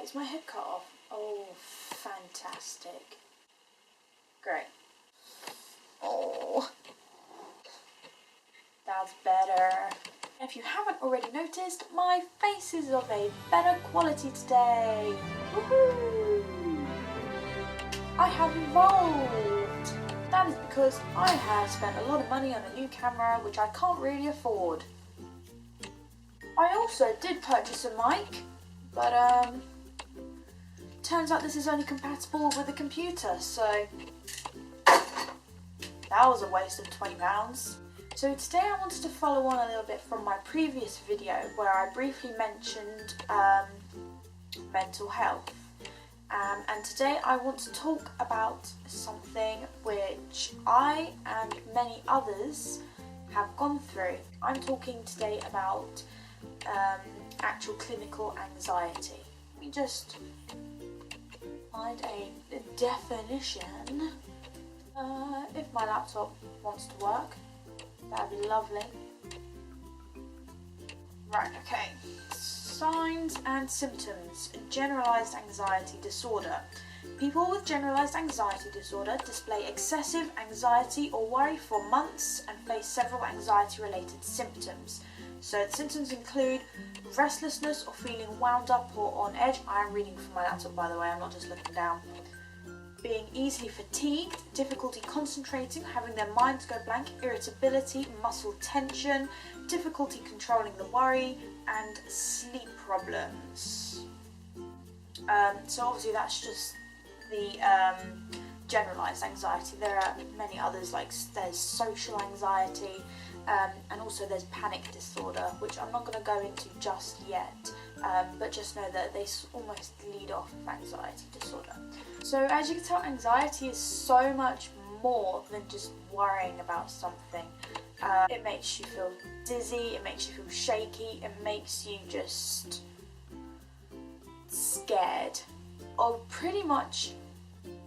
is my head cut off? Oh, fantastic. Great. Oh, that's better. If you haven't already noticed, my face is of a better quality today. Woohoo! I have evolved. That is because I have spent a lot of money on a new camera, which I can't really afford. I also did purchase a mic, but turns out this is only compatible with a computer, so that was a waste of £20. So today I wanted to follow on a little bit from my previous video where I briefly mentioned mental health. And today I want to talk about something which I and many others have gone through. I'm talking today about actual clinical anxiety. Let me just find a definition. If my laptop wants to work, that'd be lovely. Right, okay. Signs and symptoms. Generalized anxiety disorder. People with generalized anxiety disorder display excessive anxiety or worry for months and face several anxiety-related symptoms. So the symptoms include restlessness or feeling wound up or on edge. I am reading from my laptop, by the way, I'm not just looking down. Being easily fatigued, difficulty concentrating, having their minds go blank, irritability, muscle tension, difficulty controlling the worry, and sleep problems. So obviously that's just the generalised anxiety. There are many others, like there's social anxiety, and also there's panic disorder, which I'm not going to go into just yet, but just know that they almost lead off of anxiety disorder. So as you can tell, anxiety is so much more than just worrying about something. It makes you feel dizzy, it makes you feel shaky, it makes you just scared of pretty much,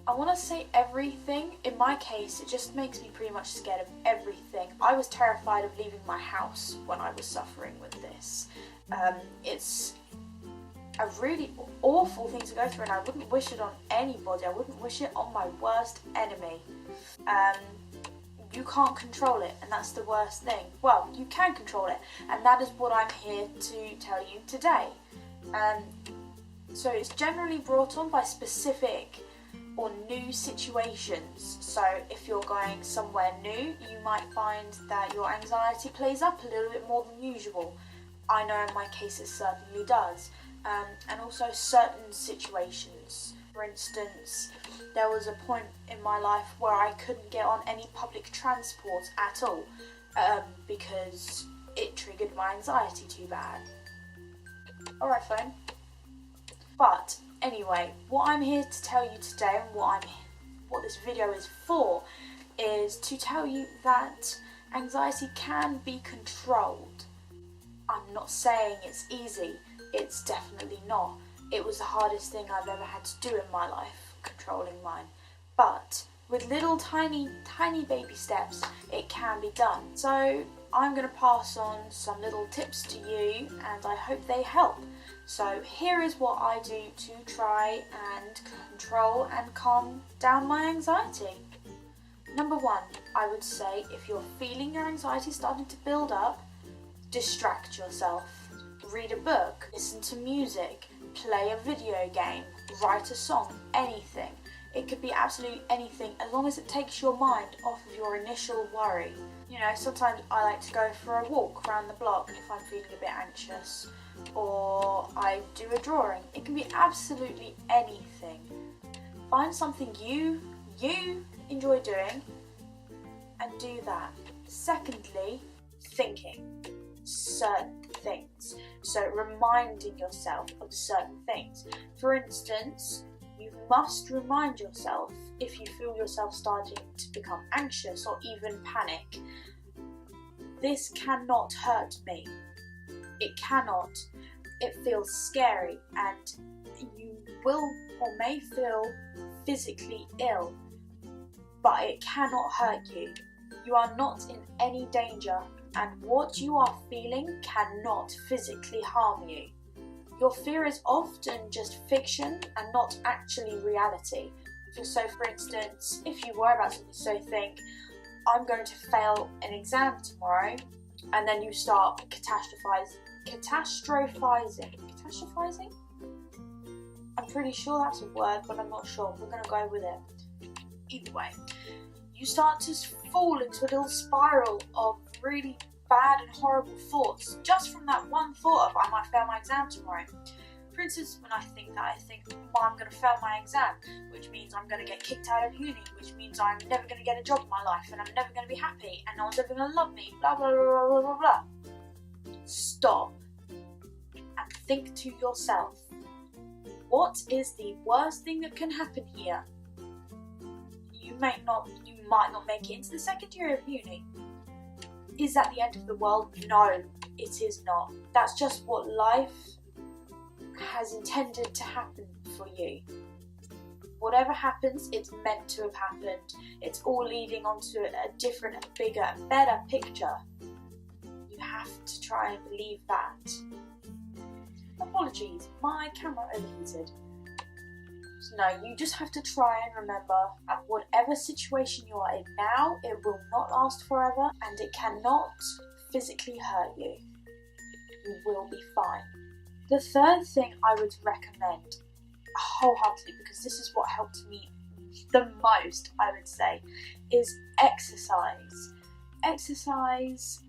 I want to say everything. In my case, it just makes me pretty much scared of everything. I was terrified of leaving my house when I was suffering with this. It's a really awful thing to go through, and I wouldn't wish it on anybody. I wouldn't wish it on my worst enemy. You can't control it, and that's the worst thing. Well, you can control it, and that is what I'm here to tell you today. So it's generally brought on by specific or new situations. So if you're going somewhere new, you might find that your anxiety plays up a little bit more than usual. I know in my case it certainly does. And also certain situations. For instance, there was a point in my life where I couldn't get on any public transport at all because it triggered my anxiety too bad. Alright, phone. But anyway, what I'm here to tell you today, and what this video is for, is to tell you that anxiety can be controlled. I'm not saying it's easy. It's definitely not. It was the hardest thing I've ever had to do in my life, controlling mine. But with little tiny baby steps, it can be done. So I'm going to pass on some little tips to you, and I hope they help. So here is what I do to try and control and calm down my anxiety. Number 1, I would say, if you're feeling your anxiety starting to build up, distract yourself. Read a book, listen to music, play a video game, write a song, anything. It could be absolutely anything, as long as it takes your mind off of your initial worry. You know, sometimes I like to go for a walk around the block if I'm feeling a bit anxious, or I do a drawing. It can be absolutely anything. Find something you enjoy doing and do that. Secondly, thinking certain things. So reminding yourself of certain things. For instance, you must remind yourself if you feel yourself starting to become anxious or even panic. This cannot hurt me. It cannot. It feels scary, and you will or may feel physically ill, but it cannot hurt you. You are not in any danger, and what you are feeling cannot physically harm you. Your fear is often just fiction and not actually reality. So for instance, if you worry about something, so think, I'm going to fail an exam tomorrow, and then you start catastrophizing? I'm pretty sure that's a word, but I'm not sure. We're going to go with it. Either way, you start to fall into a little spiral of really bad and horrible thoughts just from that one thought of I might fail my exam tomorrow. For instance, when I think that, I think, I'm going to fail my exam, which means I'm going to get kicked out of uni, which means I'm never going to get a job in my life, and I'm never going to be happy, and no one's ever going to love me, blah, blah, blah, blah, blah, blah. Stop and think to yourself, what is the worst thing that can happen here? You might not make it into the second year of uni. Is that the end of the world? No, it is not. That's just what life has intended to happen for you. Whatever happens, it's meant to have happened. It's all leading onto a different, bigger, better picture. You have to try and believe that. Apologies, my camera overheated. No, you just have to try and remember, at whatever situation you are in now, it will not last forever, and it cannot physically hurt you. You will be fine. The third thing I would recommend wholeheartedly, because this is what helped me the most, I would say, is exercise. Exercise,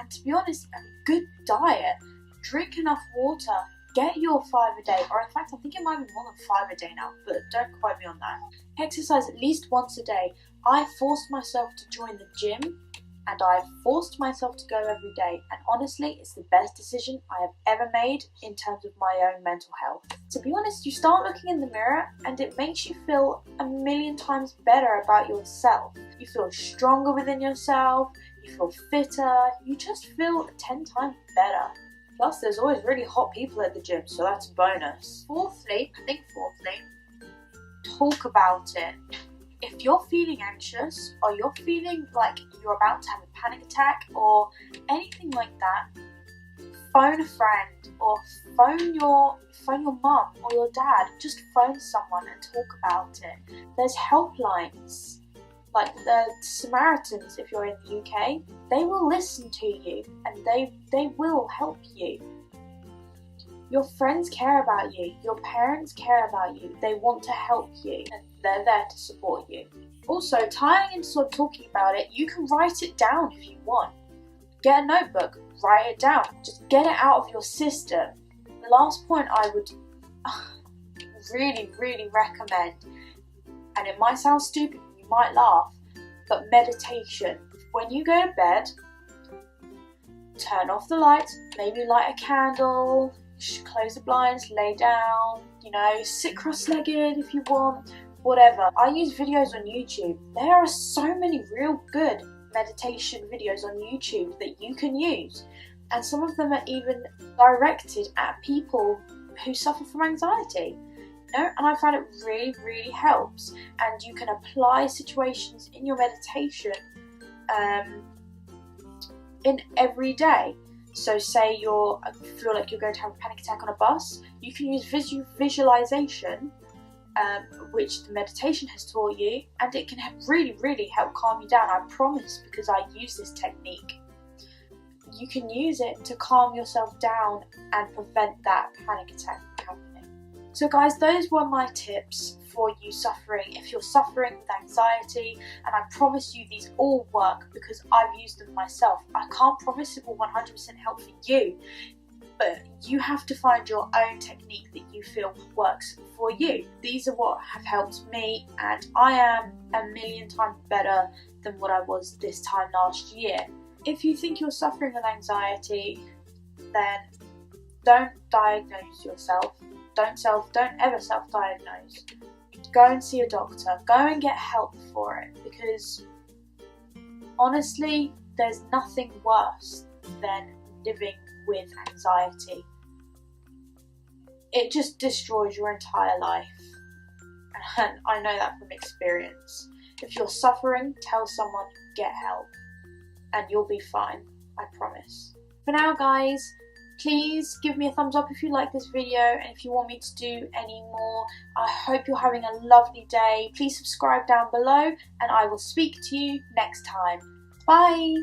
and to be honest, a good diet. Drink enough water. Get your 5 a day, or in fact I think it might be more than 5 a day now, but don't quote me on that. Exercise at least once a day. I forced myself to join the gym, and I've forced myself to go every day, and honestly it's the best decision I have ever made in terms of my own mental health. To be honest, you start looking in the mirror and it makes you feel a million times better about yourself. You feel stronger within yourself, you feel fitter, you just feel 10 times better. Plus, there's always really hot people at the gym, so that's a bonus. Fourthly, talk about it. If you're feeling anxious, or you're feeling like you're about to have a panic attack, or anything like that, phone a friend, or phone your mum or your dad. Just phone someone and talk about it. There's helplines, like the Samaritans, if you're in the UK, they will listen to you and they will help you. Your friends care about you, your parents care about you, they want to help you and they're there to support you. Also, tying into sort of talking about it, you can write it down if you want. Get a notebook, write it down, just get it out of your system. The last point I would really, really recommend, and it might sound stupid, you might laugh, but meditation. When you go to bed, turn off the lights, maybe light a candle, close the blinds, lay down, sit cross-legged if you want, whatever. I use videos on YouTube. There are so many real good meditation videos on YouTube that you can use, and some of them are even directed at people who suffer from anxiety. And I find it really, really helps. And you can apply situations in your meditation in every day. So say you feel like you're going to have a panic attack on a bus, you can use visualization, which the meditation has taught you, and it can really, really help calm you down. I promise, because I use this technique. You can use it to calm yourself down and prevent that panic attack from happening. So guys, those were my tips for you suffering. If you're suffering with anxiety, and I promise you these all work because I've used them myself. I can't promise it will 100% help for you, but you have to find your own technique that you feel works for you. These are what have helped me, and I am a million times better than what I was this time last year. If you think you're suffering with anxiety, then don't diagnose yourself. Don't ever self-diagnose. Go and see a doctor. Go and get help for it, because honestly, there's nothing worse than living with anxiety. It just destroys your entire life. And I know that from experience. If you're suffering, tell someone, get help, and you'll be fine. I promise. For now, guys, Please give me a thumbs up if you like this video, and if you want me to do any more. I hope you're having a lovely day. Please subscribe down below, and I will speak to you next time. Bye!